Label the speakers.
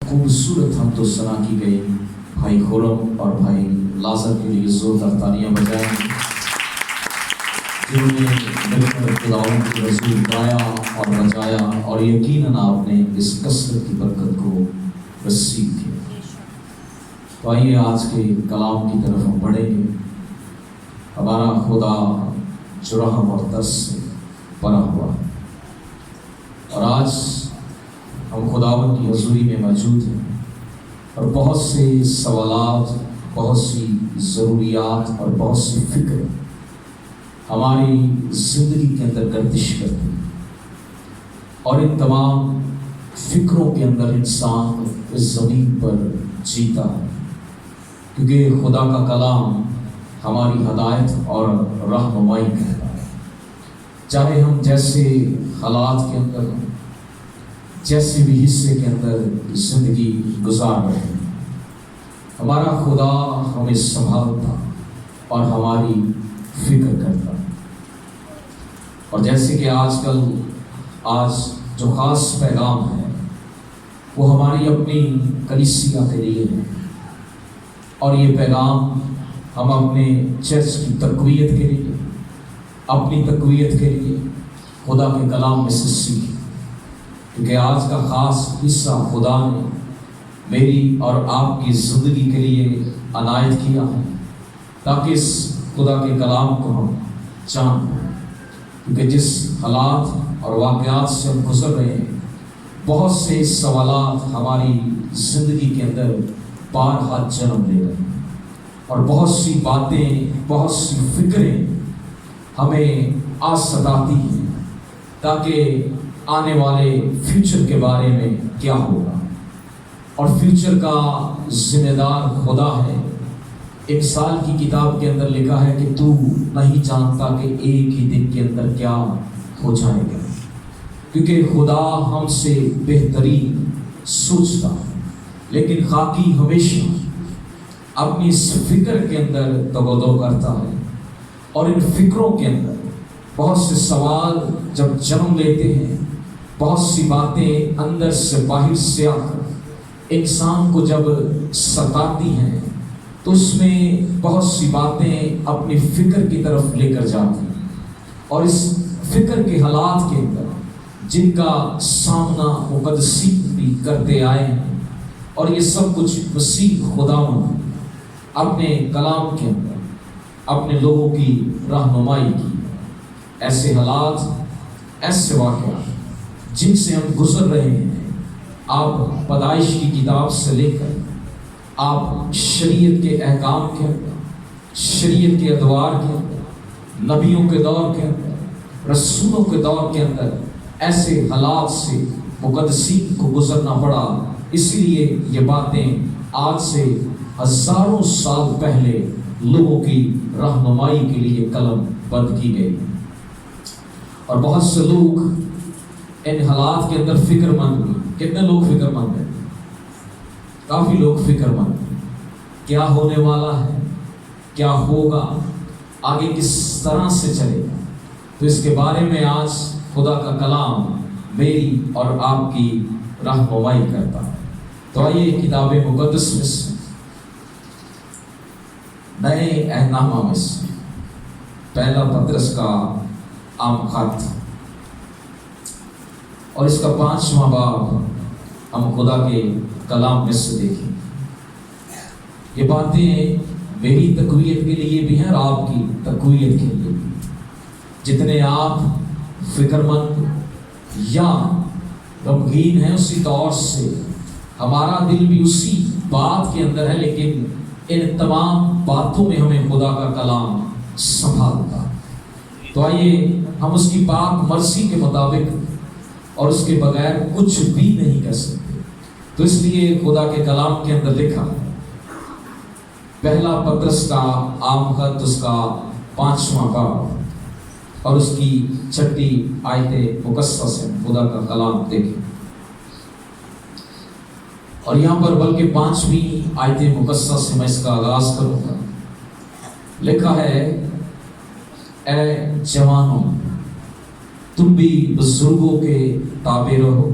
Speaker 1: खूबसूरत हम तो सना की गई। भाई खुरम और भाई लाजर के लिए जोरदार तालियां बजाएं, जिन्होंने मिलकर खुदावंद के रसूल गाया और बजाया और यकीनन आपने इस कसरत की बरकत को रसीद किया। तो आइए आज के कलाम की तरफ हम बढ़ेंगे। हमारा खुदा जो रहम और दर्द से भरा हुआ है, और आज हम खुदावंद की हज़ूरी में मौजूद हैं और बहुत से सवालात, बहुत सी ज़रूरियात और बहुत सी फ़िक्र हमारी ज़िंदगी के अंदर गर्दिश करती हैं, और इन तमाम फ़िक्रों के अंदर इंसान इस ज़मीन पर जीता है, क्योंकि खुदा का कलाम हमारी हदायत और रहनुमाई करता है। चाहे हम जैसे हालात के अंदर, जैसे भी हिस्से के अंदर ज़िंदगी गुजार रहे हैं, हमारा खुदा हमें संभालता और हमारी फिक्र करता है। और जैसे कि आज जो ख़ास पैगाम है वो हमारी अपनी कलीसिया के लिए है, और ये पैगाम हम अपने चर्च की तक़वियत के लिए, अपनी तक़वियत के लिए खुदा के कलाम में से सीखें, क्योंकि आज का ख़ास हिस्सा खुदा ने मेरी और आपकी ज़िंदगी के लिए अनायत किया है, ताकि इस खुदा के कलाम को हम जान पाएं। क्योंकि जिस हालात और वाक़यात से हम गुज़र रहे हैं, बहुत से सवालात हमारी ज़िंदगी के अंदर बारहा जन्म ले रहे हैं, और बहुत सी बातें, बहुत सी फ़िक्रें हमें आज सताती हैं, ताकि आने वाले फ्यूचर के बारे में क्या होगा, और फ्यूचर का ज़िम्मेदार खुदा है। एक साल की किताब के अंदर लिखा है कि तू नहीं जानता कि एक ही दिन के अंदर क्या हो जाएगा, क्योंकि खुदा हमसे बेहतरीन सोचता है, लेकिन खाकी हमेशा अपनी इस फिक्र के अंदर दबोदो करता है, और इन फिक्रों के अंदर बहुत से सवाल जब जन्म लेते हैं, बहुत सी बातें अंदर से बाहर से आकर इंसान को जब सताती हैं, तो उसमें बहुत सी बातें अपनी फ़िक्र की तरफ लेकर जाती हैं, और इस फ़िक्र के हालात के अंदर जिनका सामना मुक़द्दसी भी करते आए हैं, और ये सब कुछ मसीह खुदावंद अपने कलाम के अंदर अपने लोगों की रहनुमाई की। ऐसे हालात, ऐसे वाक़यात जिनसे हम गुज़र रहे हैं, आप पैदाइश की किताब से लेकर आप शरीयत के अहकाम के अंदर, शरीयत के अदवार के अंदर, नबियों के दौर के अंदर, रसूलों के दौर के अंदर ऐसे हालात से मुक़द्दसी को गुज़रना पड़ा। इसीलिए ये बातें आज से हज़ारों साल पहले लोगों की रहनुमाई के लिए कलम बंद की गई, और बहुत से लोग इन हालात के अंदर फ़िक्रमंद हुए। कितने लोग फ़िक्रमंद हैं? काफ़ी लोग फ़िक्रमंद हैं। क्या होने वाला है, क्या होगा, आगे किस तरह से चलेगा, तो इसके बारे में आज खुदा का कलाम मेरी और आपकी रहनुमाई करता है। तो आइए किताब मुक़द्दस में से, नए अहदनामा में से पहला पत्रस का आम खत और इसका 5वां बाब हम खुदा के कलाम में से देखें। ये बातें मेरी तक़वियत के लिए भी हैं और आपकी तक़वियत के लिए भी। जितने आप फ़िक्रमंद या गमगीन हैं, उसी तौर से हमारा दिल भी उसी बात के अंदर है, लेकिन इन तमाम बातों में हमें खुदा का कलाम संभालता। तो आइए हम उसकी पाक मर्ज़ी के मुताबिक और उसके बगैर कुछ भी नहीं कर सकते। तो इसलिए खुदा के कलाम के अंदर लिखा है, पहला पत्रस का आम खत, उसका 5वां बाब और उसकी 6 आयत मुकस्सा से खुदा का कलाम देखें। और यहाँ पर बल्कि 5वीं आयत मुकस्सा से मैं इसका आगाज़ करूँगा। लिखा है, ए जवानों, तुम भी बुजुर्गों के ताबे रहो,